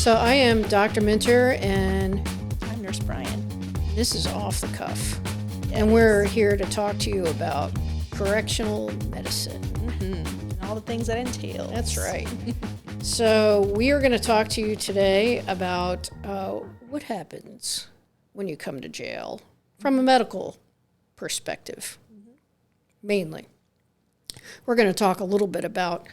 So I am Dr. Minter, and I'm Nurse Bryan. this is Off the Cuff. And we're here to talk to you about correctional medicine. And all the things that entails. That's right. So we are going to talk to you today about what happens when you come to jail from a medical perspective, mainly. We're going to talk a little bit about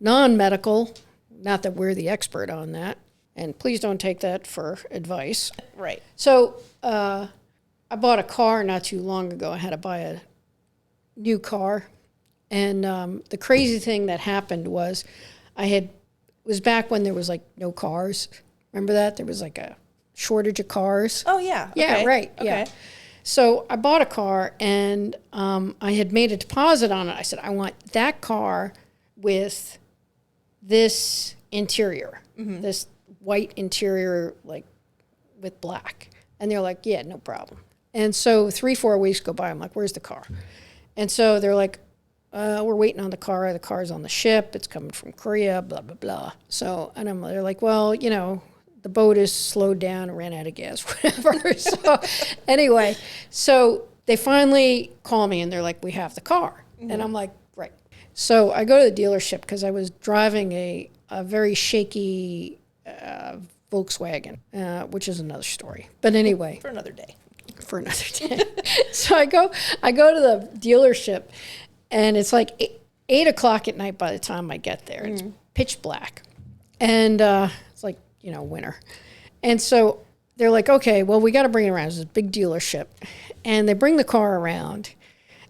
non-medical, not that we're the expert on that, and please don't take that for advice. Right. So I bought a car not too long ago. I had to buy a new car, and the crazy thing that happened was it was back when there was like no cars. Remember that? There was like a shortage of cars. Oh, yeah. Yeah, Okay. right. Okay. Yeah. So I bought a car, and I had made a deposit on it. I said, I want that car with this interior, this white interior, like with black. And they're like, yeah, no problem. And so 3-4 weeks go by. I'm like, where's the car? And so they're like, we're waiting on the car. The car's on the ship. It's coming from Korea, blah, blah, blah. So, and they're like, well, you know, the boat is slowed down and ran out of gas, whatever. So anyway, so they finally call me and they're like, we have the car. And I'm like, right. So I go to the dealership because I was driving a very shaky Volkswagen, which is another story. But anyway. For another day. For another day. So I go to the dealership, and it's like 8 o'clock at night by the time I get there. It's pitch black. And it's like, you know, winter. And so they're like, okay, well, we got to bring it around. It's a big dealership. And they bring the car around.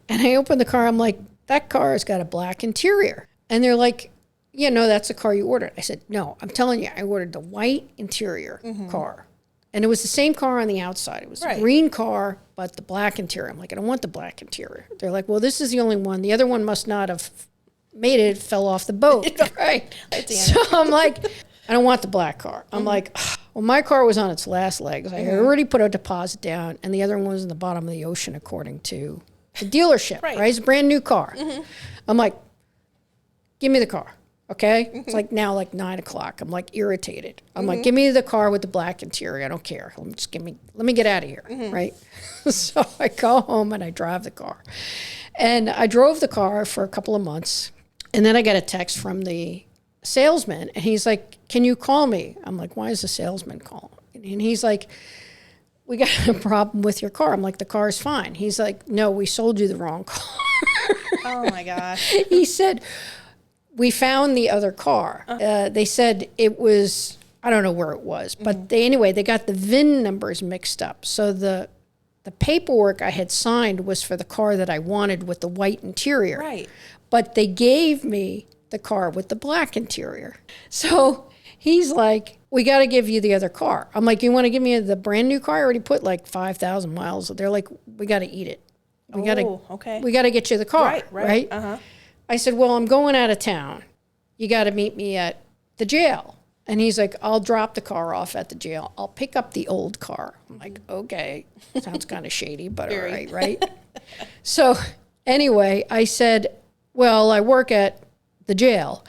And I open the car. I'm like, that car has got a black interior. And they're like, yeah, no, that's the car you ordered. I said, no, I'm telling you, I ordered the white interior car. And it was the same car on the outside. It was a green car, but the black interior. I'm like, I don't want the black interior. They're like, well, this is the only one. The other one must not have made it, fell off the boat. Right. So I'm like, I don't want the black car. I'm like, well, my car was on its last legs. I had already put a deposit down, and the other one was in the bottom of the ocean, according to the dealership. Right. It's a brand new car. I'm like, give me the car. Okay? It's like now like 9 o'clock. I'm like irritated. I'm like, give me the car with the black interior. I don't care. Let me get out of here. Right? So I go home and I drive the car. And I drove the car for a couple of months. And then I get a text from the salesman, and he's like, can you call me? I'm like, why is the salesman calling? And he's like, we got a problem with your car. I'm like, the car's fine. He's like, no, we sold you the wrong car. Oh, my gosh. He said, we found the other car. They said it was, I don't know where it was, but they got the VIN numbers mixed up. So the paperwork I had signed was for the car that I wanted with the white interior. Right. But they gave me the car with the black interior. So he's like, we got to give you the other car. I'm like, you want to give me the brand new car? I already put like 5,000 miles. They're like, we got to eat it. We got to get you the car. Right. I said, well, I'm going out of town. You got to meet me at the jail. And he's like, I'll drop the car off at the jail. I'll pick up the old car. I'm like, okay. Sounds kind of shady, but all right. So anyway, I said, well, I work at the jail.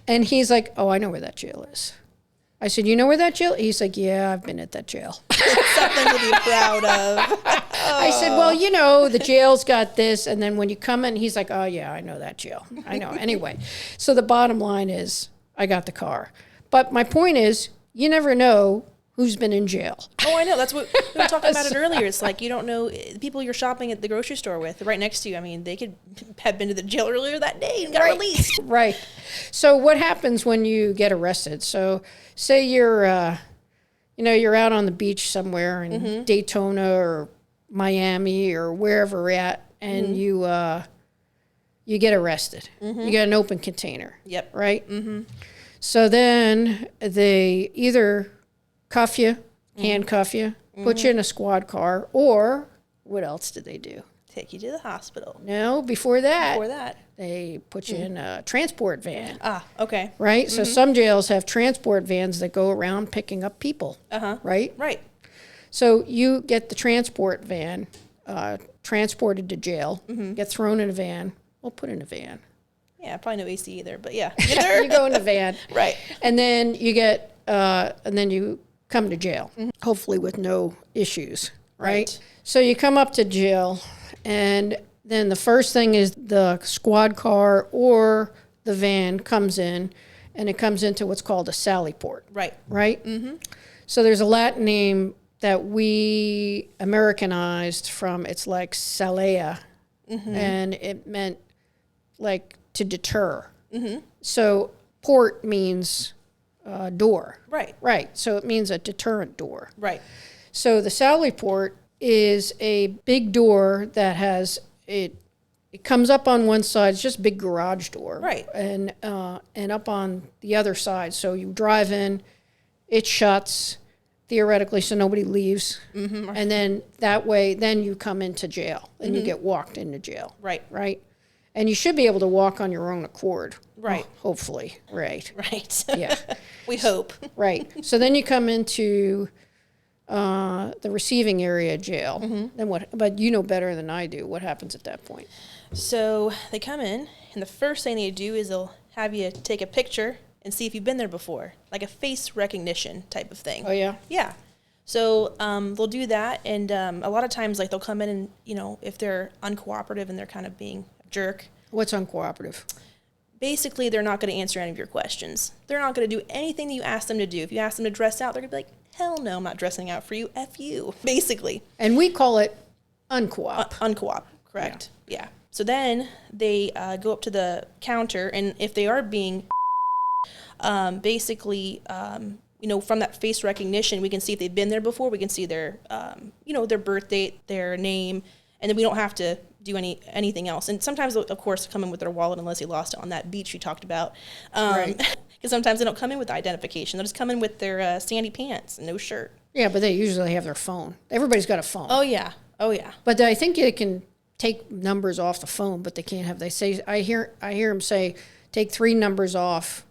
And he's like, oh, I know where that jail is. I said, you know where that jail is? He's like, yeah, I've been at that jail. Something to be proud of. I said, well, you know, the jail's got this. And then when you come in, he's like, oh, yeah, I know that jail. I know. Anyway, so the bottom line is I got the car. But my point is, you never know who's been in jail. Oh, I know. That's what we were talking about it earlier. It's like you don't know the people you're shopping at the grocery store with right next to you. I mean, they could have been to the jail earlier that day and got released. Right. So what happens when you get arrested? So say you're out on the beach somewhere in Daytona or Miami or wherever we're at, and you get arrested. You get an open container. Yep. Right? So then they either cuff you, handcuff you, put you in a squad car, or what else did they do? Take you to the hospital. No, before that. They put you in a transport van. Ah, okay. Right? So some jails have transport vans that go around picking up people. Right? Right. So you get the transport van, transported to jail, get thrown in a van. Well, put in a van. Yeah, probably no AC either, but yeah. You go in the van. Right. And then you get and then you come to jail, hopefully with no issues, right? So you come up to jail, and then the first thing is the squad car or the van comes in, and it comes into what's called a sally port. Right. Right? Mm-hmm. So there's a Latin name that we Americanized from, it's like salea, and it meant like to deter. So port means door. Right. Right. So it means a deterrent door. Right. So the sally port is a big door that has it comes up on one side. It's just a big garage door. Right. And up on the other side. So you drive in, it shuts theoretically, so nobody leaves. And then that way, then you come into jail and you get walked into jail. Right. Right. And you should be able to walk on your own accord. Right. Hopefully. Right. Right. Yeah. We hope. Right. So then you come into the receiving area jail. Then what? But you know better than I do what happens at that point. So they come in, and the first thing they do is they'll have you take a picture and see if you've been there before, like a face recognition type of thing. Oh, yeah? Yeah. So they'll do that, and a lot of times, like, they'll come in and, you know, if they're uncooperative and they're kind of being a jerk. What's uncooperative? Basically, they're not going to answer any of your questions. They're not going to do anything that you ask them to do. If you ask them to dress out, they're going to be like, hell no, I'm not dressing out for you. F you, basically. And we call it uncoop. Uncoop, correct. Yeah. So then they go up to the counter, and if they are being basically, you know, from that face recognition, we can see if they've been there before. We can see their, you know, their birth date, their name, and then we don't have to do anything else. And sometimes they'll, of course, come in with their wallet unless they lost it on that beach you talked about. Right. Because sometimes they don't come in with identification. They'll just come in with their sandy pants and no shirt. Yeah, but they usually have their phone. Everybody's got a phone. Oh, yeah. Oh, yeah. But I think they can take numbers off the phone, but they can't have. They say I hear them say take 3 numbers off.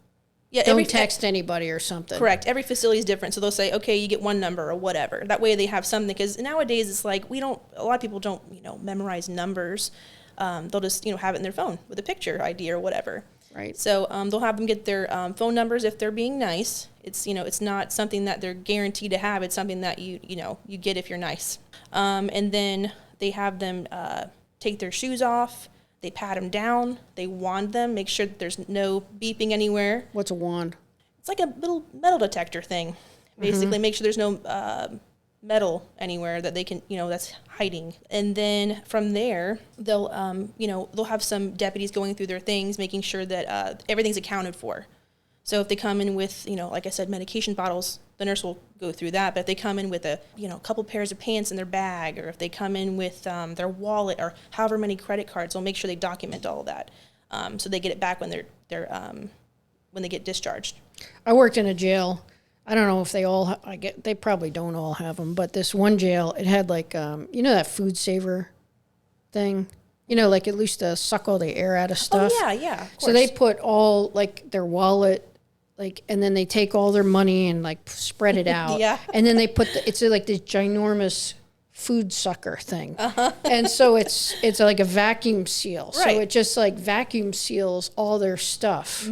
Yeah, Don't text anybody or something. Correct. Every facility is different. So they'll say, okay, you get 1 number or whatever. That way they have something. Because nowadays it's like a lot of people don't, you know, memorize numbers. They'll just, you know, have it in their phone with a picture ID or whatever. Right. So they'll have them get their phone numbers if they're being nice. It's, you know, it's not something that they're guaranteed to have. It's something that you get if you're nice. And then they have them take their shoes off. They pat them down. They wand them. Make sure that there's no beeping anywhere. What's a wand? It's like a little metal detector thing. Basically, make sure there's no metal anywhere that they can, you know, that's hiding. And then from there, they'll, you know, they'll have some deputies going through their things, making sure that everything's accounted for. So if they come in with, you know, like I said, medication bottles, the nurse will go through that. But if they come in with a couple pairs of pants in their bag, or if they come in with their wallet or however many credit cards, they'll make sure they document all of that, so they get it back when when they get discharged. I worked in a jail. I don't know if they all. They probably don't all have them, but this one jail, it had like you know that food saver thing. You know, like at least to suck all the air out of stuff. Oh yeah. Of course. So they put all like their wallet. Like, and then they take all their money and like spread it out. Yeah. And then they put it's like this ginormous food sucker thing. And so it's like a vacuum seal. Right. So it just like vacuum seals all their stuff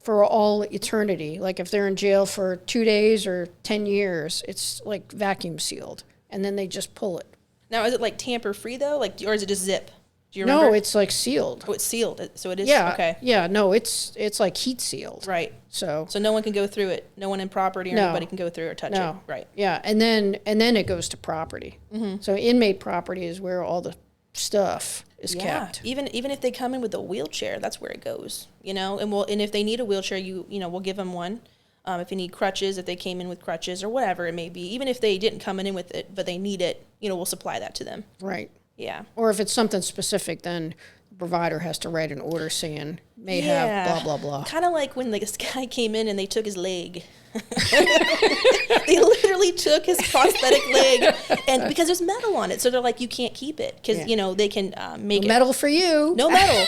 for all eternity. Like if they're in jail for 2 days or 10 years, it's like vacuum sealed. And then they just pull it. Now, is it like tamper free though? Like, or is it just zip? Do you remember? No, it's like sealed. Oh, it's sealed. So it is. Yeah. Okay. Yeah. No, it's like heat sealed. Right. So no one can go through it. No one in property or anybody can go through or touch it. Right. Yeah, and then it goes to property. So inmate property is where all the stuff is kept. Even if they come in with a wheelchair, that's where it goes. You know, and if they need a wheelchair, we'll give them one. If you need crutches, if they came in with crutches or whatever it may be, even if they didn't come in with it but they need it, we'll supply that to them. Right. Yeah. Or if it's something specific, then the provider has to write an order saying may have blah blah blah. Kind of like when this guy came in and they took his leg. They literally took his prosthetic leg, and because there's metal on it, so they're like, you can't keep it because they can make it metal for you. No metal.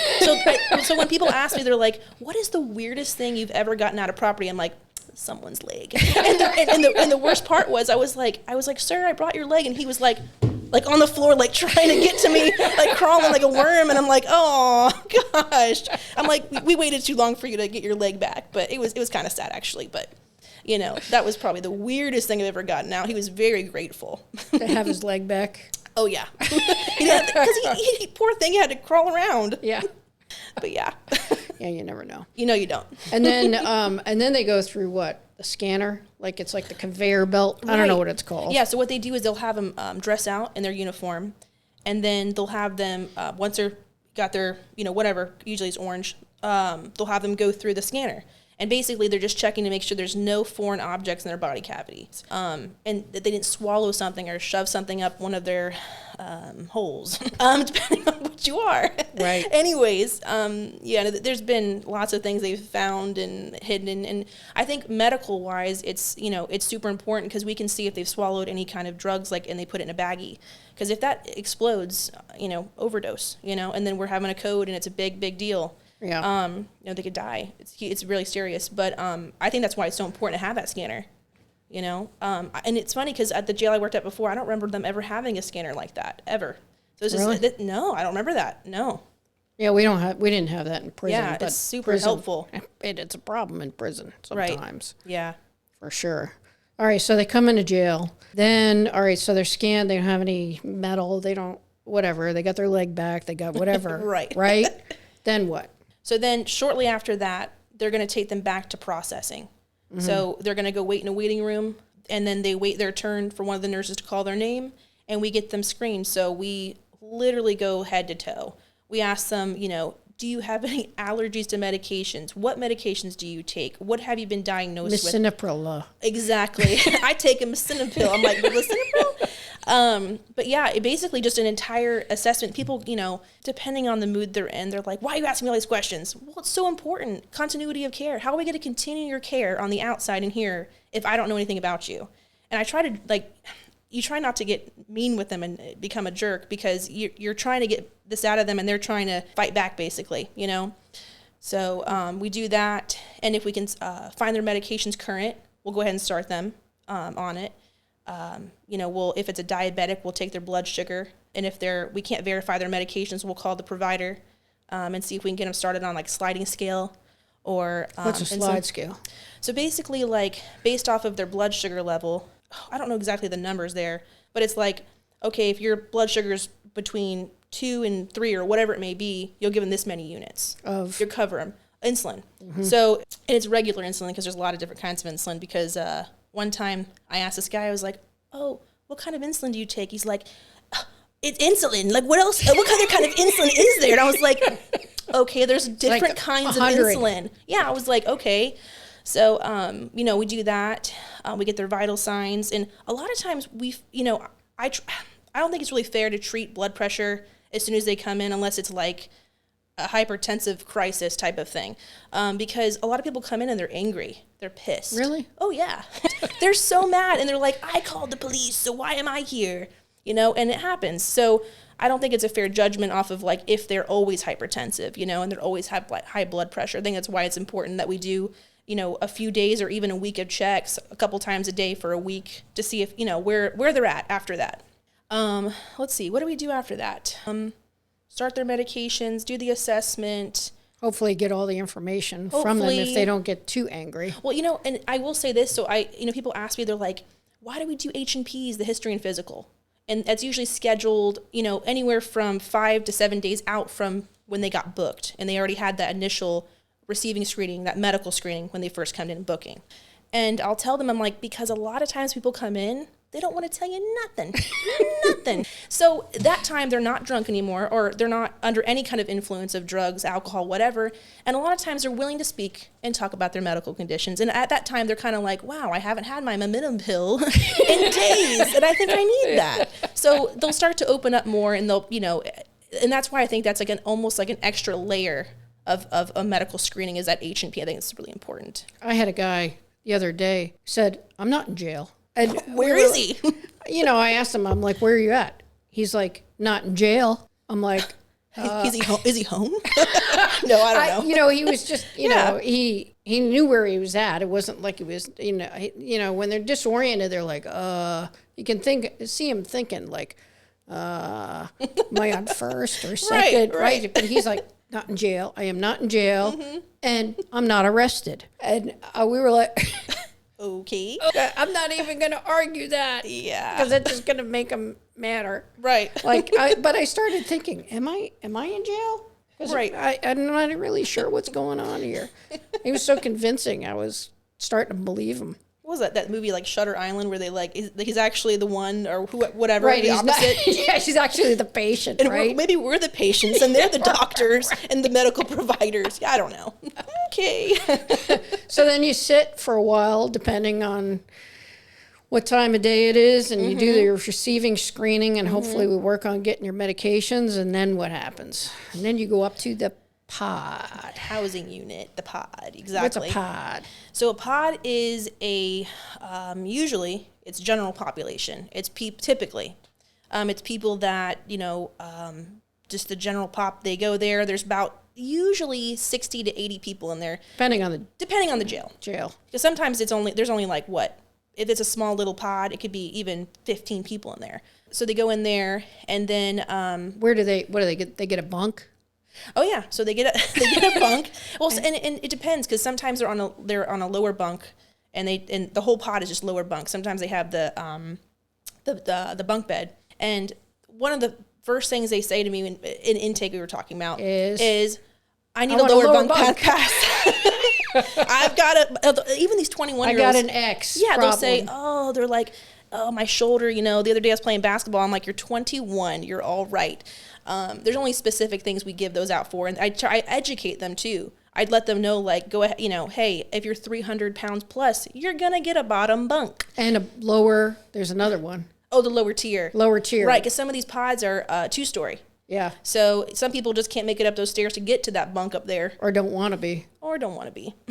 So when people ask me, they're like, "What is the weirdest thing you've ever gotten out of property?" I'm like, someone's leg. And the worst part was I was like, "Sir, I brought your leg," and he was like on the floor, like trying to get to me, like crawling like a worm. And I'm like, oh gosh. I'm like, we waited too long for you to get your leg back, but it was kind of sad actually. But You know, that was probably the weirdest thing I've ever gotten out. He was very grateful. To have his leg back. Oh, yeah. Because he poor thing, he had to crawl around. Yeah. But yeah. Yeah, you never know. You know you don't. And then they go through what? The scanner? Like it's like the conveyor belt? I don't know what it's called. Yeah, so what they do is they'll have them dress out in their uniform, and then they'll have them, once they're got their, whatever, usually it's orange, they'll have them go through the scanner. And basically, they're just checking to make sure there's no foreign objects in their body cavities, and that they didn't swallow something or shove something up one of their holes, depending on what you are. Right. Anyways, there's been lots of things they've found and hidden, and I think medical-wise, it's super important because we can see if they've swallowed any kind of drugs, and they put it in a baggie. Because if that explodes, overdose, and then we're having a code and it's a big, big deal. Yeah. They could die. It's really serious. But I think that's why it's so important to have that scanner. And it's funny because at the jail I worked at before, I don't remember them ever having a scanner like that ever. So it's Really? just no, I don't remember that. No. Yeah, we didn't have that in prison. Yeah, but it's super prison, helpful. It's a problem in prison sometimes. Right. Yeah. For sure. All right, so they come into jail. Then, all right, so they're scanned. They don't have any metal. They don't, whatever. They got their leg back. They got whatever. Right. Right? Then what? So then shortly after that, they're going to take them back to processing. Mm-hmm. So they're going to go wait in a waiting room, and then they wait their turn for one of the nurses to call their name, and we get them screened. So we literally go head to toe. We ask them, do you have any allergies to medications? What medications do you take? What have you been diagnosed with? Lisinopril. Exactly. I take a lisinopril. I'm like, lisinopril? But yeah, it basically just an entire assessment. People, depending on the mood they're in, they're like, why are you asking me all these questions? Well, it's so important. Continuity of care. How are we going to continue your care on the outside in here if I don't know anything about you? And I try to, you try not to get mean with them and become a jerk because you're trying to get this out of them and they're trying to fight back, basically, So we do that. And if we can find their medications current, we'll go ahead and start them on it. If it's a diabetic, we'll take their blood sugar. And if we can't verify their medications, we'll call the provider and see if we can get them started on sliding scale or What's a slide scale? So basically, based off of their blood sugar level, I don't know exactly the numbers there, but it's okay, if your blood sugar is between 2 and 3 or whatever it may be, you'll give them this many units. You'll cover them. Insulin. Mm-hmm. So, and it's regular insulin because there's a lot of different kinds of insulin because one time I asked this guy, I was like, oh, what kind of insulin do you take? He's like, it's insulin. What else? What other kind of insulin is there? And I was like, okay, there's different kinds of insulin. Yeah, I was like, okay. So, we do that. We get their vital signs. And a lot of times I don't think it's really fair to treat blood pressure as soon as they come in unless it's a hypertensive crisis type of thing. Because a lot of people come in and they're angry. They're pissed. Really? Oh, yeah. They're so mad. And they're like, I called the police, so why am I here? And it happens. So I don't think it's a fair judgment off of if they're always hypertensive, and they're always have high blood pressure. I think that's why it's important that we do a few days or even a week of checks a couple times a day for a week to see if, where they're at after that. Let's see, what do we do after that? Start their medications, do the assessment. Hopefully get all the information from them if they don't get too angry. Well, and I will say this, so people ask me, they're like, why do we do H&Ps, the history and physical? And that's usually scheduled, anywhere from 5 to 7 days out from when they got booked. And they already had that initial receiving screening, that medical screening when they first come in booking. And I'll tell them, I'm like, because a lot of times people come in, they don't want to tell you nothing, nothing. So that time they're not drunk anymore, or they're not under any kind of influence of drugs, alcohol, whatever. And a lot of times they're willing to speak and talk about their medical conditions. And at that time, they're kind of like, wow, I haven't had my momentum pill in days, and I think I need that. So they'll start to open up more, and they'll, and that's why I think that's almost like an extra layer of a medical screening is that H&P. I think it's really important. I had a guy the other day said, I'm not in jail. And where is he? I asked him, I'm like, where are you at? He's like, not in jail. I'm like, is he home? No, I don't know. He was just, he knew where he was at. It wasn't like he was, when they're disoriented, they're like, you can see him thinking like, am I on first or second? Right. But he's like, not in jail. I am not in jail. Mm-hmm. And I'm not arrested. And we were like, Okay. I'm not even going to argue that. Yeah. Because it's just going to make them madder. Right. But I started thinking, am I in jail? Right. I'm not really sure what's going on here. He was so convincing. I was starting to believe him. What was that movie like Shutter Island where they like he's actually the one or whatever, Right, the opposite? Yeah, she's actually the patient, And right? maybe we're the patients and they're the doctors and the medical providers. Yeah, I don't know. Okay. So then you sit for a while, depending on what time of day it is, and you do your receiving screening, and hopefully we work on getting your medications, and then what happens? And then you go up to the pod. Housing unit, the pod, exactly. What's a pod? So a pod is usually it's general population. It's typically, it's people that, just the general pop, they go there. There's about usually 60 to 80 people in there. Depending on the jail. Because sometimes there's only like what? If it's a small little pod, it could be even 15 people in there. So they go in there and then... what do they get? They get a bunk? Oh yeah, so they get a bunk. Well, and it depends because sometimes they're on a lower bunk, and the whole pod is just lower bunk. Sometimes they have the bunk bed, and one of the first things they say to me in intake we were talking about is I need a lower bunk pass. I've got even these 21-year-olds. I got an X. Yeah, problem. They'll say, they're like, my shoulder. The other day I was playing basketball. I'm like, you're 21. You're all right. There's only specific things we give those out for, and I educate them too. I'd let them know, like, go ahead, hey, if you're 300 pounds plus, you're gonna get a bottom bunk and a lower. There's another one. Oh, the lower tier. Right, because some of these pods are 2-story. Yeah. So some people just can't make it up those stairs to get to that bunk up there, or don't want to be.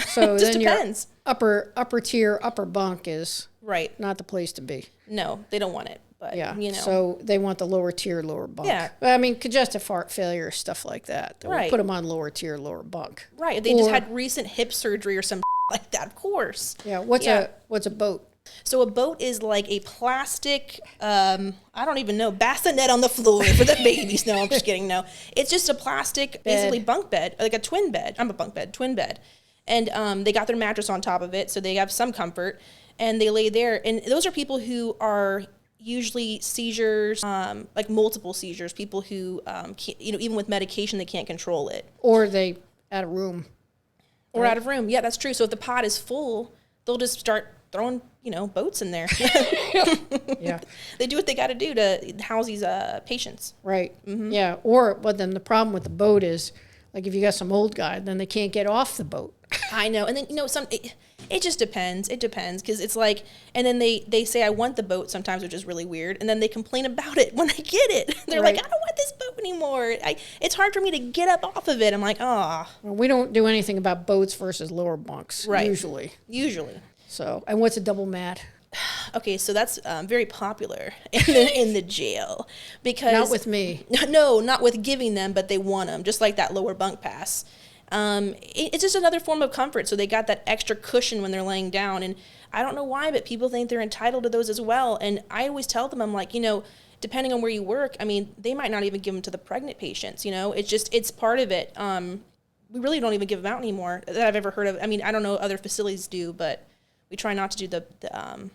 So it just depends. Upper tier, upper bunk is right. Not the place to be. No, they don't want it. But, yeah, so they want the lower tier, lower bunk. Yeah. I mean, congestive heart failure, stuff like that. They'll right. put them on lower tier, lower bunk. Right. They just had recent hip surgery or something like that, of course. Yeah. What's a boat? So a boat is like a plastic, I don't even know, bassinet on the floor for the babies. No, I'm just kidding. No, it's just a plastic, basically bunk bed, like a twin bed. I'm a bunk bed, twin bed. And they got their mattress on top of it, so they have some comfort. And they lay there. And those are people who are usually seizures, like multiple seizures, people who, can't, even with medication, they can't control it. Or they out of room. Or out of room. Yeah, that's true. So if the pod is full, they'll just start throwing, boats in there. Yeah. They do what they got to do to house these patients. Right. Mm-hmm. Yeah. But then the problem with the boat is, like, if you got some old guy, then they can't get off the boat. I know. And then, it just depends. It depends. Because it's like, and then they say, I want the boat sometimes, which is really weird. And then they complain about it when I get it. They're like, I don't want this boat anymore. It's hard for me to get up off of it. I'm like, Well, we don't do anything about boats versus lower bunks. Right. Usually. So, and what's a double mat? Okay, so that's very popular in the jail because not with me. No, not with giving them, but they want them, just like that lower bunk pass. It's just another form of comfort. So they got that extra cushion when they're laying down, and I don't know why, but people think they're entitled to those as well. And I always tell them, I'm like, depending on where you work, I mean, they might not even give them to the pregnant patients. It's part of it. We really don't even give them out anymore that I've ever heard of. I mean, I don't know other facilities do, but we try not to do the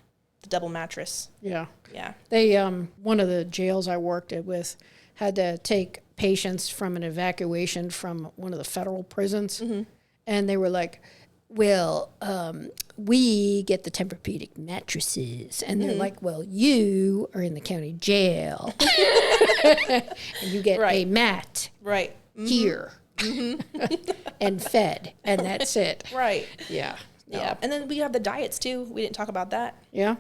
double mattress. Yeah. Yeah. They one of the jails I worked with had to take patients from an evacuation from one of the federal prisons, and they were like, well, we get the Tempur-Pedic mattresses, and they're like, well, you are in the county jail, and you get a mat here and fed, and that's it. Right. Yeah. No. Yeah. And then we have the diets too. We didn't talk about that. Yeah.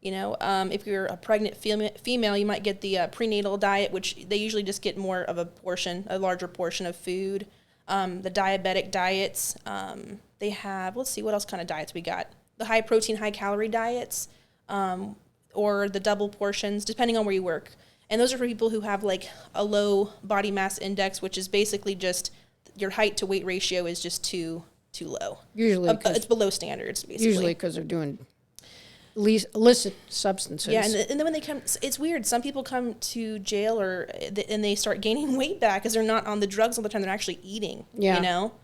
If you're a pregnant female, you might get the prenatal diet, which they usually just get more of a larger portion of food. The diabetic diets, they have, let's see, what else kind of diets we got? The high protein, high calorie diets, or the double portions, depending on where you work. And those are for people who have like a low body mass index, which is basically just your height to weight ratio is just too low. Usually. It's below standards, basically. Usually because they're doing illicit substances. Yeah, and then when they come, it's weird. Some people come to jail and they start gaining weight back because they're not on the drugs all the time. They're actually eating,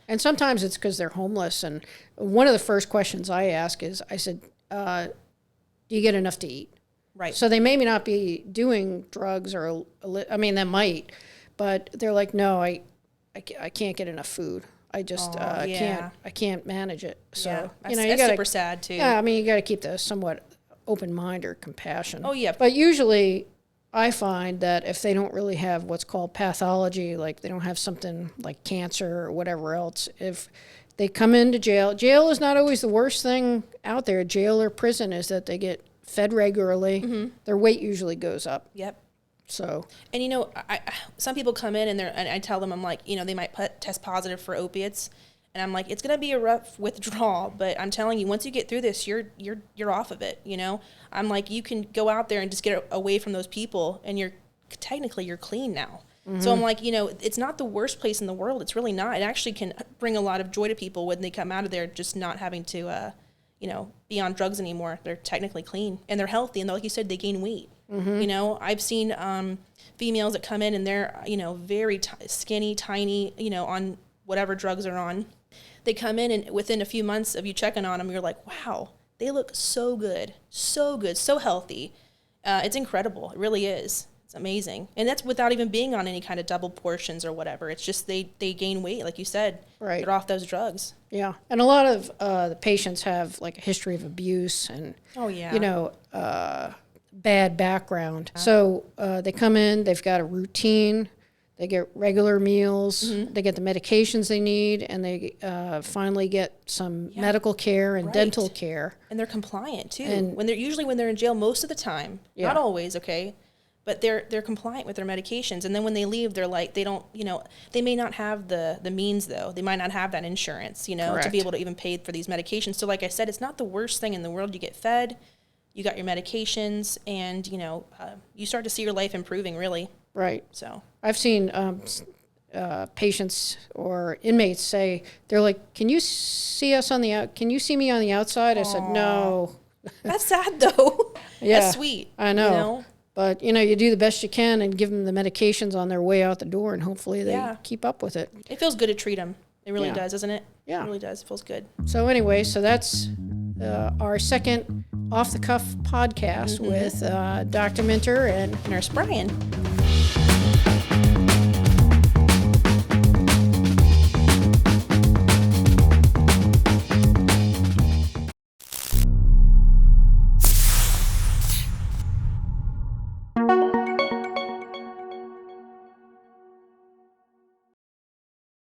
And sometimes it's because they're homeless. And one of the first questions I ask is, I said, do you get enough to eat? Right. So they may not be doing drugs or, I mean, they might, but they're like, no, I can't get enough food. I just I can't manage it. So, yeah. you That's gotta, super sad too. Yeah, I mean, you got to keep the somewhat open mind or compassion. Oh, yeah. But usually I find that if they don't really have what's called pathology, like they don't have something like cancer or whatever else, if they come into jail is not always the worst thing out there. Jail or prison is that they get fed regularly. Their weight usually goes up. Yep. So. And some people come in and I tell them, I'm like, they might test positive for opiates, and I'm like, it's gonna be a rough withdrawal, but I'm telling you, once you get through this, you're off of it. I'm like, you can go out there and just get away from those people, and you're clean now. So I'm like, it's not the worst place in the world. It's really not. It actually can bring a lot of joy to people when they come out of there, just not having to, be on drugs anymore. They're technically clean and they're healthy. And like you said, they gain weight. I've seen females that come in and they're, very skinny, tiny, on whatever drugs they're on. They come in and within a few months of you checking on them, you're like, wow, they look so good, so healthy. It's incredible. It really is. It's amazing. And that's without even being on any kind of double portions or whatever. It's just they gain weight, like you said. Right. They're off those drugs. Yeah. And a lot of the patients have like a history of abuse and, bad background. So they come in, they've got a routine, they get regular meals, they get the medications they need, and they finally get some medical care and dental care. And they're compliant too. And when they're in jail most of the time, not always, okay, but they're compliant with their medications. And then when they leave, they're like, they don't, they may not have the means though. They might not have that insurance, to be able to even pay for these medications. So like I said, it's not the worst thing in the world. You get fed, you got your medications, and, you start to see your life improving, really. Right. So I've seen patients or inmates say, they're like, can you see me on the outside? I said, no. That's sad though. Yeah. That's sweet. I know. But, you do the best you can and give them the medications on their way out the door, and hopefully they keep up with it. It feels good to treat them. It really does, doesn't it? Yeah. It really does. It feels good. So anyway, that's our second off-the-cuff podcast with Dr. Minter and Nurse Bryan.